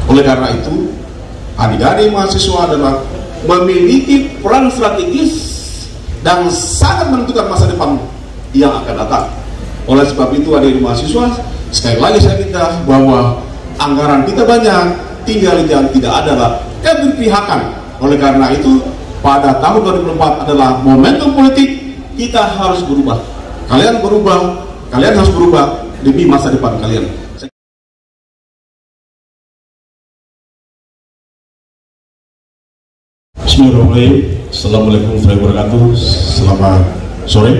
Oleh karena itu, adik-adik mahasiswa adalah memiliki peran strategis dan sangat menentukan masa depan yang akan datang. Oleh sebab itu, adik-adik mahasiswa, sekali lagi saya minta bahwa anggaran kita banyak, tinggal yang tidak adalah keberpihakan. Oleh karena itu, pada tahun 2004 adalah momentum politik, kita harus berubah. Kalian berubah, kalian harus berubah demi masa depan kalian. Bismillahirrahmanirrahim. Assalamualaikum warahmatullahi wabarakatuh. Selamat sore,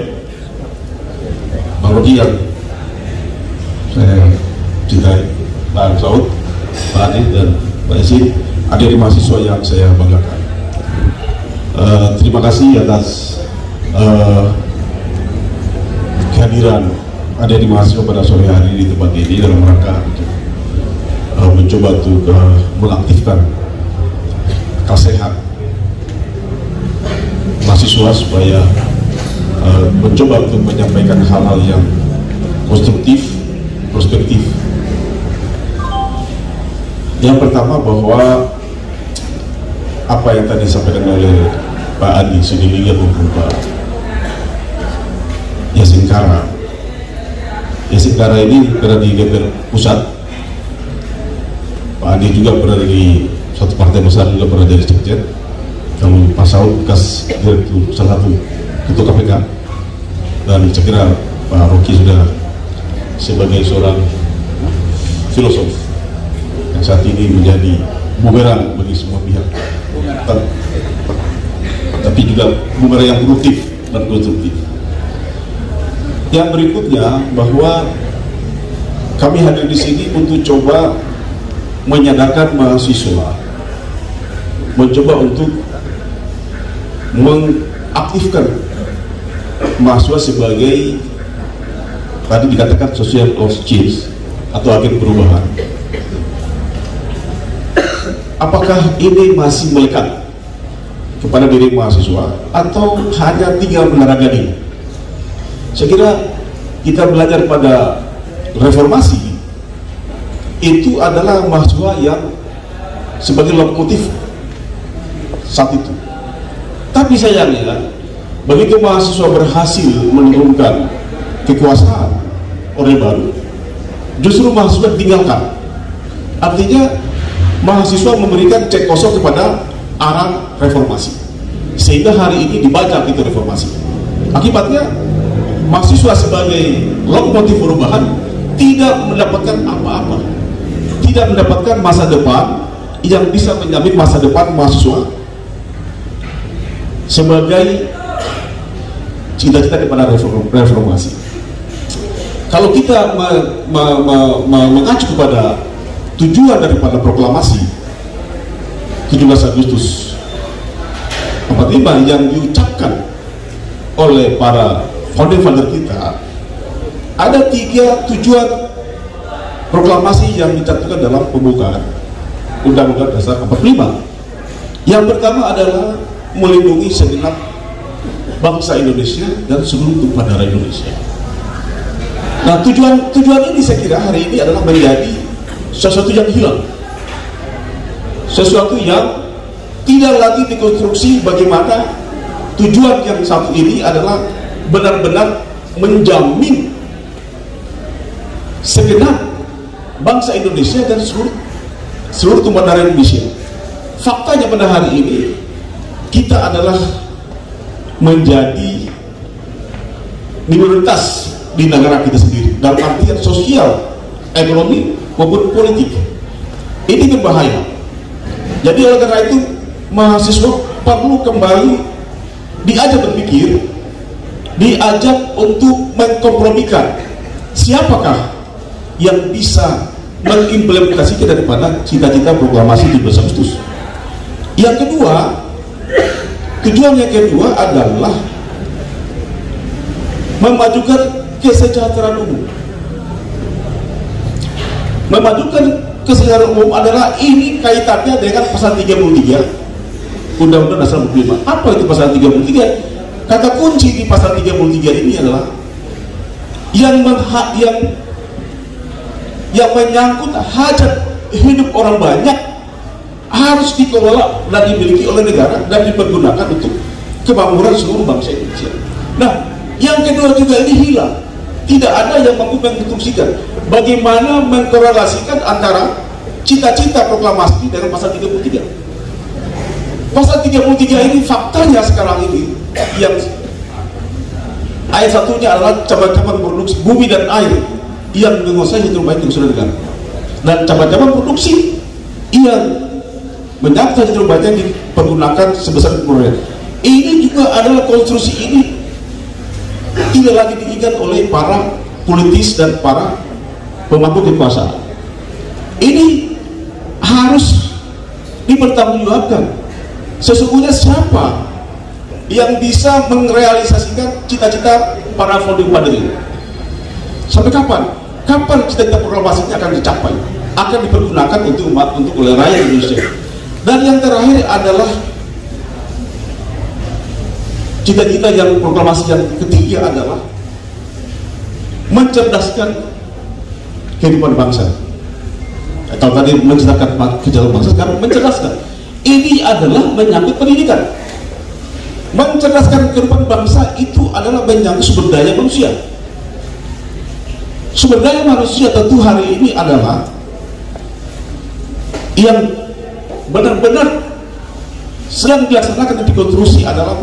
Bang Rocky yang saya cintai, Pak Saud, Pak Adi, dan Pak Isi, adik mahasiswa yang saya banggakan. Terima kasih atas kehadiran adik mahasiswa pada sore hari di tempat ini dalam rangka mencoba untuk mengaktifkan akal sehat mahasiswa supaya mencoba untuk menyampaikan hal-hal yang konstruktif, prospektif. Yang pertama, bahwa apa yang tadi disampaikan oleh Pak Adi Sudilingga maupun Pak Yasin Kara. Yasin Kara ini berada di DPR pusat, Pak Adi juga berada di suatu partai besar, juga berada di sekjen. Kalau Pak Saud bekas direktur salah satu ketua KPK, dan saya kira Pak Rocky sudah sebagai seorang filosof yang saat ini menjadi bumerang bagi semua pihak, tapi juga bumerang yang produktif dan konstruktif. Yang berikutnya, bahwa kami hadir di sini untuk coba menyadarkan mahasiswa, mencoba untuk mengaktifkan mahasiswa sebagai tadi dikatakan social of change atau agen perubahan. Apakah ini masih melekat kepada diri mahasiswa atau hanya tinggal meneragani? Saya kira kita belajar pada reformasi itu adalah mahasiswa yang sebagai lokomotif saat itu. Tapi sayangnya, begitu mahasiswa berhasil menurunkan kekuasaan Orde Baru, justru mahasiswa ditinggalkan. Artinya mahasiswa memberikan cek kosong kepada arah reformasi, sehingga hari ini dibajak itu reformasi. Akibatnya mahasiswa sebagai lokomotif perubahan tidak mendapatkan apa-apa, tidak mendapatkan masa depan yang bisa menjamin masa depan mahasiswa sebagai cita-cita kepada reformasi. Kalau kita mengacu kepada tujuan daripada proklamasi 17 Agustus 45 yang diucapkan oleh para founding father kita, ada 3 tujuan proklamasi yang dicantumkan dalam pembukaan Undang-Undang Dasar 45. Yang pertama adalah melindungi segenap bangsa Indonesia dan seluruh tumpah darah Indonesia. Nah, tujuan ini saya kira hari ini adalah menjadi sesuatu yang hilang, sesuatu yang tidak lagi dikonstruksi. Bagaimana tujuan yang satu ini adalah benar-benar menjamin segenap bangsa Indonesia dan seluruh tumpah darah Indonesia. Faktanya pada hari ini kita adalah menjadi minoritas di negara kita sendiri dalam artian sosial, ekonomi maupun politik. Ini berbahaya. Jadi oleh karena itu mahasiswa perlu kembali diajak berpikir, diajak untuk mengkompromikan siapakah yang bisa mengimplementasikan daripada cita-cita proklamasi 17 Agustus. Yang kedua, tujuan yang kedua adalah memajukan kesejahteraan umum. Memajukan kesejahteraan umum adalah ini kaitannya dengan pasal 33 Undang-Undang Dasar 45. Apa itu pasal 33? Kata kunci di pasal 33 ini adalah yang menyangkut hajat hidup orang banyak harus dikelola dan dimiliki oleh negara dan dipergunakan untuk kemakmuran seluruh bangsa Indonesia. Nah, yang kedua juga ini hilang. Tidak ada yang mampu menginstruksikan bagaimana mengkorelasikan antara cita-cita proklamasi dengan pasal 33. Pasal 33 ini faktanya sekarang ini yang ayat satunya adalah cabang-cabang produksi bumi dan air yang menguasai hidup baik seluruh negara, dan cabang-cabang produksi yang menyangkut hidup baik yang dipergunakan sebesar kemudian. Ini juga adalah konstruksi ini tidak lagi diingat oleh para politis dan para pemangku kekuasaan. Ini harus dipertanggungjawabkan. Sesungguhnya siapa yang bisa merealisasikan cita-cita para founding father ini? Sampai kapan? Kapan cita-cita proklamasi ini akan dicapai? Akan dipergunakan untuk umat, untuk oleh rakyat Indonesia. Dan yang terakhir adalah cita-cita yang proklamasi yang ketiga adalah mencerdaskan kehidupan bangsa. Kalau tadi mencerdaskan kehidupan bangsa, sekarang mencerdaskan. Ini adalah menyangkut pendidikan. Mencerdaskan kehidupan bangsa itu adalah menyangkut sumber daya manusia. Sumber daya manusia tentu hari ini adalah yang benar-benar sedang dilaksanakan di konstruksi adalah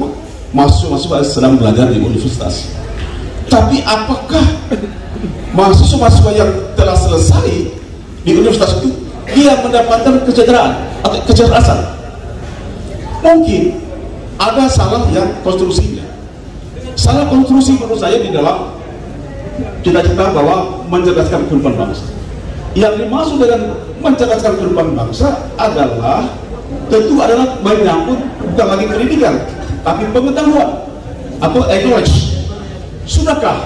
mahasiswa-mahasiswa sedang belajar di universitas. Tapi apakah mahasiswa-mahasiswa yang telah selesai di universitas itu dia mendapatkan kesejahteraan atau kecerdasan? Mungkin ada salah yang konstruksinya. Salah konstruksi menurut saya di dalam cita-cita bahwa mencerdaskan kehidupan bangsa. Yang dimaksud dengan mencerdaskan kehidupan bangsa adalah tentu adalah menyangkut bukan lagi pendidikan, tapi pengetahuan atau knowledge. Sudahkah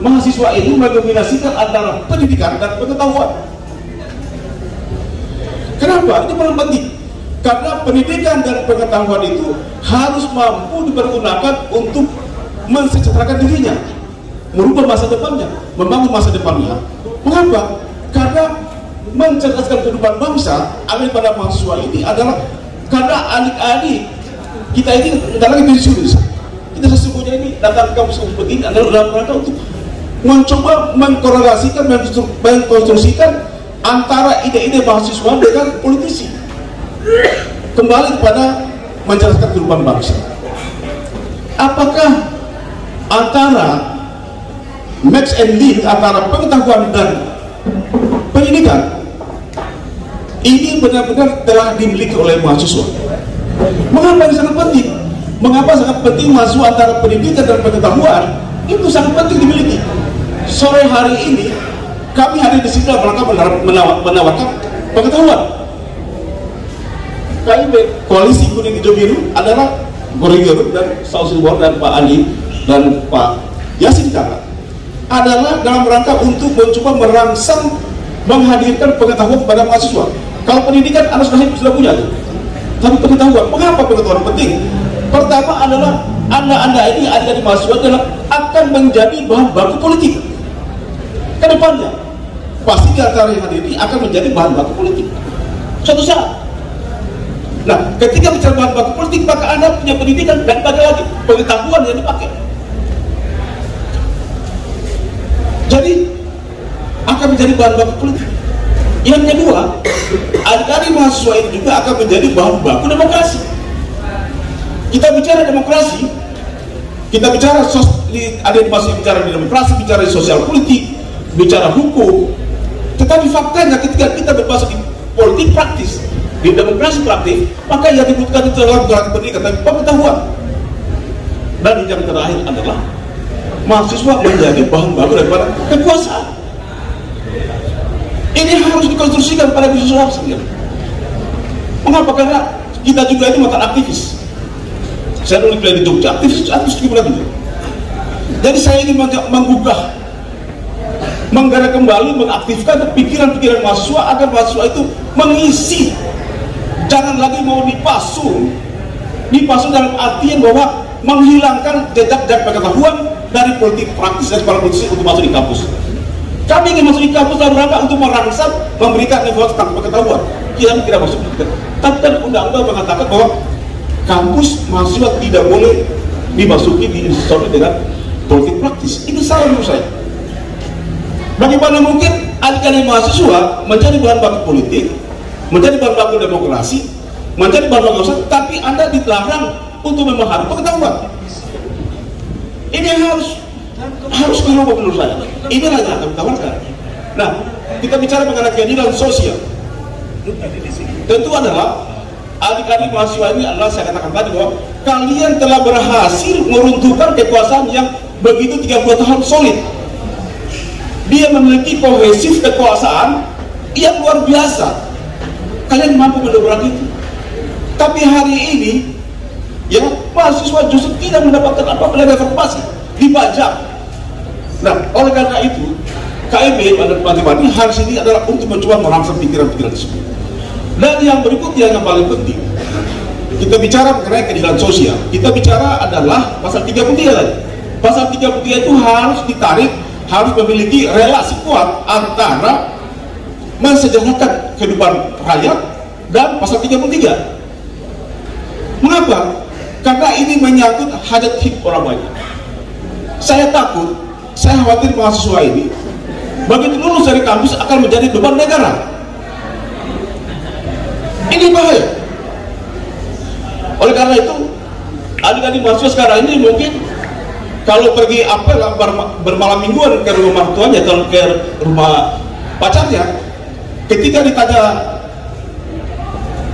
mahasiswa itu mendominasikan antara pendidikan dan pengetahuan? Kenapa? Itu paling penting. Karena pendidikan dan pengetahuan itu harus mampu dipergunakan untuk mensejahterakan dirinya, merubah masa depannya, membangun masa depannya. Mengapa? Karena mencerdaskan kehidupan bangsa ambil pada mahasiswa ini adalah karena adik-adik kita ini tidak lagi pensiun. Kita sesungguhnya ini datang ke kampus begini adalah dalam rangka untuk mencoba mengkorelasikan, mengkonstruksikan antara ide-ide mahasiswa dengan politisi, kembali kepada mencerdaskan kehidupan bangsa. Apakah antara match and link antara pengetahuan dan pendidikan ini benar-benar telah dimiliki oleh mahasiswa? Mengapa ini sangat penting? Mengapa sangat penting mahasiswa antara pendidikan dan pengetahuan itu sangat penting dimiliki? Sore hari ini kami hadir di sini dalam rangka menawarkan pengetahuan. KIB, Koalisi Kuning Hijau Biru adalah Gorengerut dan Sausilbor dan Pak Andi dan Pak Yasin Kaka adalah dalam rangka untuk mencoba merangsang menghadirkan pengetahuan kepada mahasiswa. Kalau pendidikan anak sudah punya tuh. Tapi pengetahuan, mengapa pengetahuan penting? Pertama adalah anda ini adik-adik mahasiswa adalah akan menjadi bahan baku politik ke depannya. Pasti di antara yang hadir ini akan menjadi bahan baku politik suatu saat. Nah, ketika bicara bahan baku politik, maka anda punya pendidikan dan pada lagi pengetahuan yang dipakai. Jadi akan menjadi bahan baku politik. Yang kedua, adik-adik mahasiswa ini juga akan menjadi bahan baku demokrasi. Kita bicara demokrasi, kita bicara ada yang masih bicara di demokrasi, bicara di sosial politik, bicara hukum. Tetapi faktanya ketika kita berbahasa di politik praktis, di demokrasi praktis, maka yang dibutuhkan itu adalah bukan pendidikan, tapi pengetahuan. Dan yang terakhir adalah mahasiswa menjadi bahan baku daripada kekuasaan. Ini harus dikonstruksikan pada mahasiswa sendiri. Mengapa? Karena kita juga ini mantan aktivis. Saya dulu kuliah di Jogja, aktivis juga juga. Jadi saya ingin menggugah, menggarap kembali, mengaktifkan pikiran-pikiran mahasiswa agar mahasiswa itu mengisi, jangan lagi mau dipasung dalam artian bahwa menghilangkan jejak pengetahuan dari politik praktis dan para politisi untuk masuk di kampus. Kami ingin masuk di kampus dalam rangka untuk merangsang, memberikan informasi tentang pengetahuan. Kita tidak masuk. Tapi kan undang-undang mengatakan bahwa kampus mahasiswa tidak boleh dimasuki di institusi dengan politik praktis. Itu salah menurut saya. Bagaimana mungkin adik-adik mahasiswa menjadi bahan baku politik, menjadi bahan baku demokrasi, menjadi bahan baku usaha, tapi Anda dilarang untuk memahami pengetahuan. Ini harus berubah menurut saya. Inilah yang akan ditawarkan. Nah, kita bicara mengenai keadilan sosial. Tentu adalah adik-adik mahasiswa ini adalah, saya katakan tadi bahwa kalian telah berhasil meruntuhkan kekuasaan yang begitu 30 tahun solid. Dia memiliki kohesif kekuasaan yang luar biasa. Kalian mampu mendobrak itu. Tapi hari ini, ya, mahasiswa justru tidak mendapatkan apa-apa reformasi, dibajak. Nah, oleh karena itu, KIB pada teman-teman hari ini adalah untuk mencoba merangsang pikiran-pikiran tersebut. Dan yang berikutnya yang paling penting, kita bicara mengenai keadilan sosial. Kita bicara adalah pasal 33 tadi. Pasal 33 itu harus ditarik, harus memiliki relasi kuat antara mensejahterakan kehidupan rakyat dan pasal 33. Mengapa? Karena ini menyangkut hajat hidup orang banyak. Saya takut, saya khawatir mahasiswa ini begitu lulus dari kampus akan menjadi beban negara. Ini bahaya. Oleh karena itu, adik-adik mahasiswa sekarang ini mungkin kalau pergi apel bermalam mingguan ke rumah mertuanya atau ke rumah pacarnya, ketika ditanya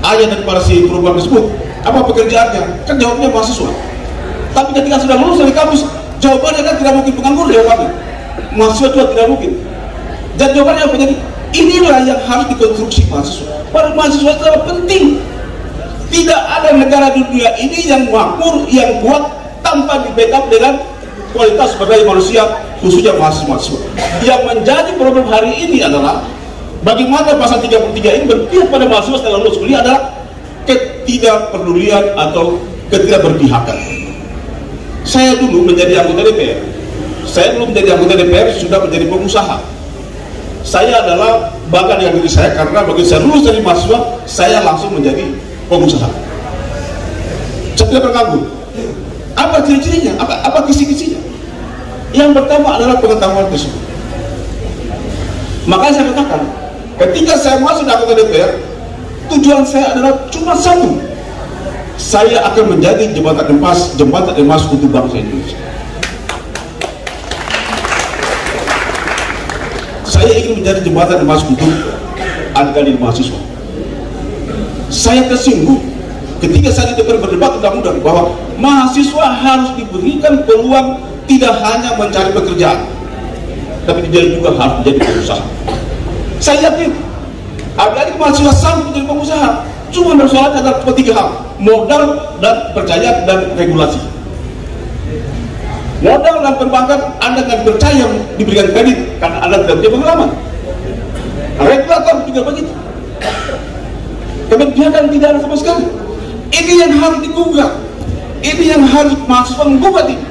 ayah daripada si perubahan tersebut, apa pekerjaannya? Kan jawabnya mahasiswa. Tapi ketika sudah lulus dari kampus, jawabannya kan tidak mungkin penganggur jawabannya. Mahasiswa juga tidak mungkin. Dan jawabannya apa? Jadi inilah yang harus dikonstruksi mahasiswa. Para mahasiswa itu adalah penting. Tidak ada negara di dunia ini yang makmur, yang kuat tanpa di backup dengan kualitas sumber daya manusia, khususnya mahasiswa. Yang menjadi problem hari ini adalah bagaimana pasal 33 ini berpihak pada mahasiswa setelah lulus kuliah adalah ketidakpedulian atau ketidakberpihakan. Saya dulu menjadi anggota DPR. Saya belum menjadi anggota DPR, sudah menjadi pengusaha. Saya adalah bangga dengan diri saya karena begitu saya lulus dari mahasiswa, saya langsung menjadi pengusaha. Saya tidak berganggu. Apa ciri-cirinya? Apa kisi-kisinya? Yang pertama adalah pengetahuan tersebut. Makanya saya katakan, ketika saya masuk di anggota DPR, tujuan saya adalah cuma satu. Saya akan menjadi jembatan emas untuk bangsa Indonesia. Saya ingin menjadi jembatan emas untuk adik-adik mahasiswa. Saya tersinggung ketika saya di DPR berdebat undang-undang bahwa mahasiswa harus diberikan peluang tidak hanya mencari pekerjaan, tapi dia juga harus menjadi pengusaha. Saya yakin adik-adik mahasiswa sanggup menjadi pengusaha. Cuma persoalannya adalah tiga hal: modal dan percaya dan regulasi. Modal dan perbankan, Anda tidak percaya diberikan kredit karena Anda tidak punya pengalaman. Regulator juga begitu. Kemudian tidak ada sama sekali. Ini yang harus digugat. Ini yang harus mahasiswa menggugat ini.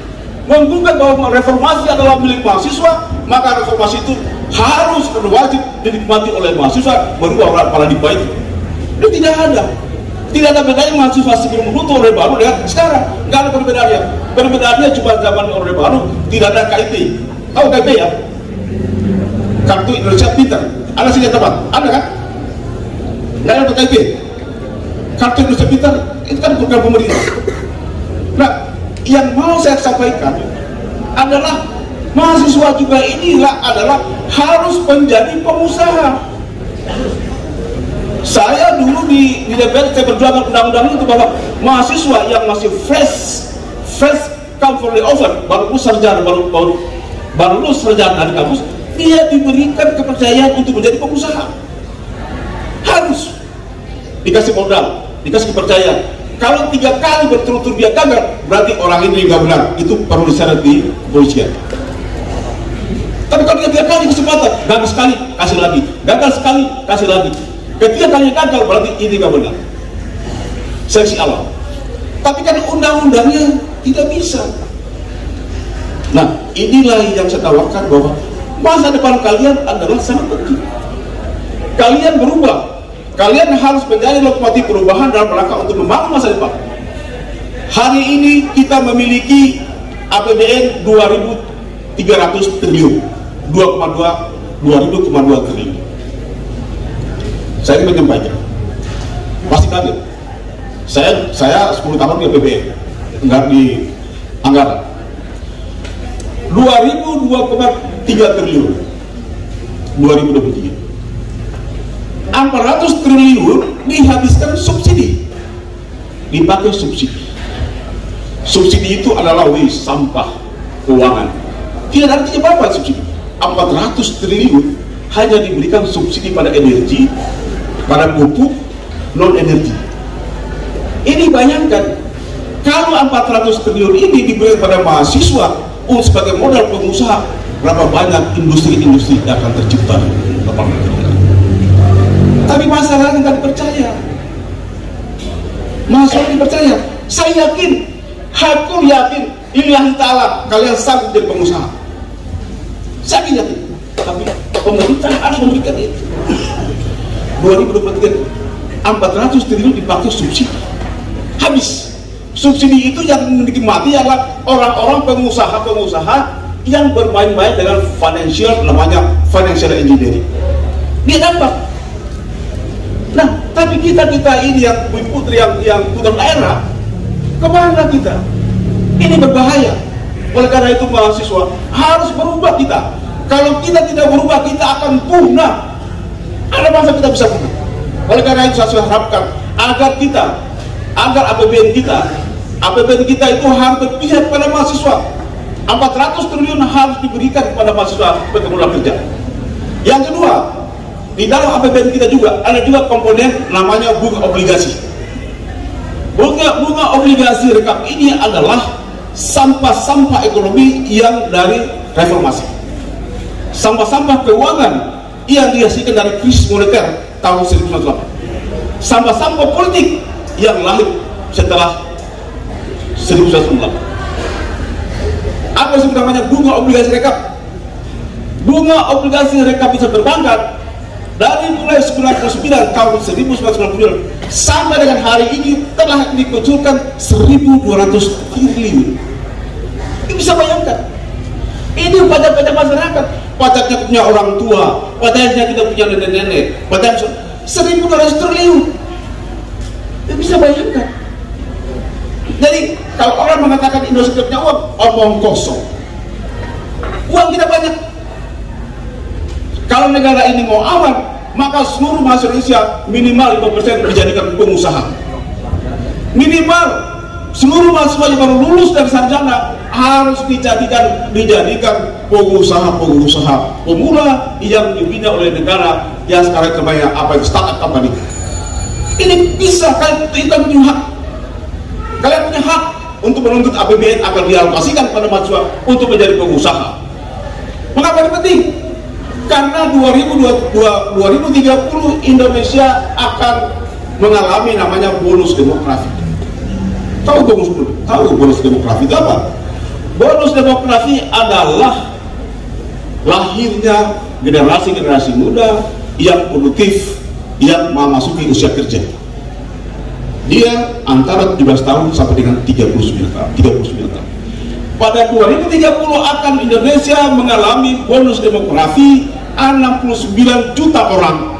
Menggugat bahwa reformasi adalah milik mahasiswa, maka reformasi itu harus wajib dinikmati oleh mahasiswa, merubah orang paradigma itu. Itu tidak ada. Tidak ada bedanya mahasiswa sebelum menuntut Orde Baru dengan sekarang. Nggak ada perbedaannya. Perbedaannya cuma zaman Orde Baru tidak ada KIP. Tahu KIP ya? Kartu Indonesia Pintar. Ada sih teman? Ada kan? Nggak ada KIP. Kartu Indonesia Pintar itu kan program pemerintah. Nah, yang mau saya sampaikan adalah mahasiswa juga inilah adalah harus menjadi pengusaha. Saya dulu di DPR saya berjuang undang-undang itu bahwa mahasiswa yang masih fresh come from the oven, baru lulus sarjana, baru lulus sarjana di kampus, dia diberikan kepercayaan untuk menjadi pengusaha. Harus dikasih modal, dikasih kepercayaan. Kalau 3 kali berturut-turut dia gagal, berarti orang ini nggak benar. Itu perlu diseret di kepolisian. Tapi kalau dia 3 kali kesempatan, gagal sekali, kasih lagi, gagal sekali, kasih lagi. Ketika kalian gagal berarti ini nggak benar. Seleksi alam. Tapi kan undang-undangnya tidak bisa. Nah, inilah yang saya tawarkan bahwa Masa depan kalian adalah sangat penting. Kalian berubah. Kalian harus menjadi lokomotif perubahan dalam rangka untuk membangun masa depan. Hari ini kita memiliki APBN 2.300 triliun, 2.2 triliun. Saya ingin menyampaikan, pasti kaget. Saya 10 tahun di APBN, enggak di anggaran. 2.2,3 triliun 2023. 400 triliun dihabiskan subsidi, dipakai subsidi. Subsidi itu adalah sampah keuangan. Tidak ada artinya apa subsidi. 400 triliun hanya diberikan subsidi pada energi, pada pupuk, non energi. Ini bayangkan, kalau 400 triliun ini diberikan pada mahasiswa sebagai modal pengusaha, berapa banyak industri-industri yang akan tercipta lapangan kerja. Tapi masalahnya nggak dipercaya. Masalah dipercaya. Saya yakin, aku yakin, lillahi ta'ala kalian sanggup jadi pengusaha. Saya yakin. Tapi pemerintah harus memberikan itu. 2023 400 triliun dipakai subsidi. Habis. Subsidi itu yang menikmati adalah orang-orang pengusaha-pengusaha yang bermain-main dengan financial, namanya financial engineering. Dia dapat. Nah, tapi kita ini yang putri yang putra daerah, kemana kita? Ini berbahaya. Oleh karena itu mahasiswa harus berubah kita. Kalau kita tidak berubah, kita akan punah. Ada masa kita bisa punah. Oleh karena itu saya harapkan agar APBN kita itu harus berpihak pada mahasiswa. 400 triliun harus diberikan kepada mahasiswa berkemudahan kerja. Yang kedua, di dalam APBN kita juga ada juga komponen namanya bunga obligasi. Bunga obligasi rekap ini adalah sampah-sampah ekonomi yang dari reformasi, sampah-sampah keuangan yang dihasilkan dari krisis moneter tahun 1998, sampah-sampah politik yang lahir setelah 1998. Apa yang namanya bunga obligasi rekap? Bunga obligasi rekap bisa berpangkat dari mulai 99 tahun 1999 sampai dengan hari ini telah dikucurkan 1.200 triliun. Ini bisa bayangkan. Ini pajak-pajak masyarakat, pajaknya punya orang tua, pajaknya kita punya nenek-nenek, pajak 1.200 triliun. Ini bisa bayangkan. Jadi kalau orang mengatakan Indonesia tidak punya uang, omong kosong. Uang kita banyak. Kalau negara ini mau aman, maka seluruh masyarakat Indonesia minimal 5% dijadikan pengusaha. Minimal seluruh mahasiswa yang baru lulus dari sarjana harus dijadikan pengusaha pemula yang dibina oleh negara yang sekarang terbanyak apa yang startup company. Ini bisa, kita punya hak. Kalian punya hak untuk menuntut APBN akan dialokasikan pada mahasiswa untuk menjadi pengusaha. Mengapa ini penting? Karena 2030 Indonesia akan mengalami namanya bonus demografi. Tahu bonus demografi itu apa? Bonus demografi adalah lahirnya generasi-generasi muda yang produktif, yang memasuki usia kerja. Dia antara 17 tahun sampai dengan 39 tahun. Pada 2030 akan Indonesia mengalami bonus demografi 69 juta orang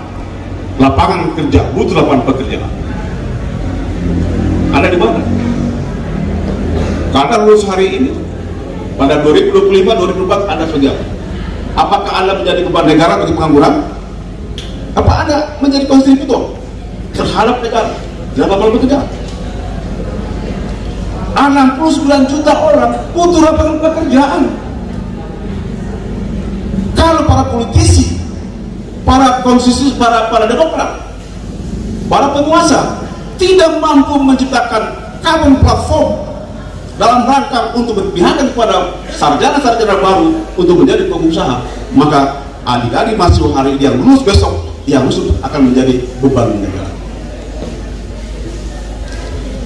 lapangan kerja, butuh lapangan pekerjaan. Anda di mana? Karena lulus hari ini, pada 2025-2024 Anda kerja. Apakah Anda menjadi beban negara bagi pengangguran? Apa Anda menjadi kontributor terhadap negara dalam lapangan pekerjaan? 69 juta orang butuh lapangan pekerjaan. Kalau para politisi, para konstitusi, para demokrat, para penguasa tidak mampu menciptakan common platform dalam rangka untuk berpihakan kepada sarjana-sarjana baru untuk menjadi pengusaha, maka adik-adik mahasiswa hari ini yang lulus besok, yang lulus akan menjadi beban negara.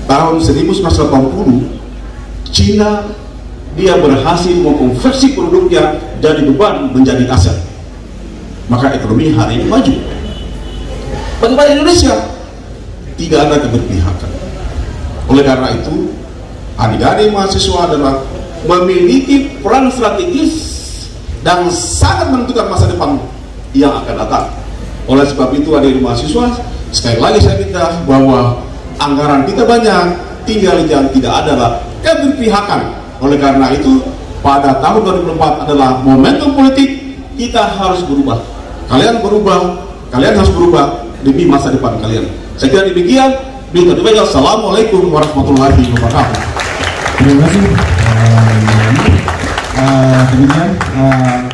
Tahun 1980 Cina dia berhasil mengkonversi produknya dari beban menjadi aset, maka ekonomi hari ini maju. Bagaimana Indonesia? Tidak ada keberpihakan. Oleh karena itu, adik-adik mahasiswa adalah memiliki peran strategis dan sangat menentukan masa depan yang akan datang. Oleh sebab itu, adik-adik mahasiswa, sekali lagi saya minta bahwa anggaran kita banyak, tinggal yang tidak adalah keberpihakan. Oleh karena itu, pada tahun 2004 adalah momentum politik, kita harus berubah. Kalian berubah, kalian harus berubah demi masa depan kalian. Saya kira demikian. Assalamualaikum warahmatullahi wabarakatuh. Terima kasih. Demikian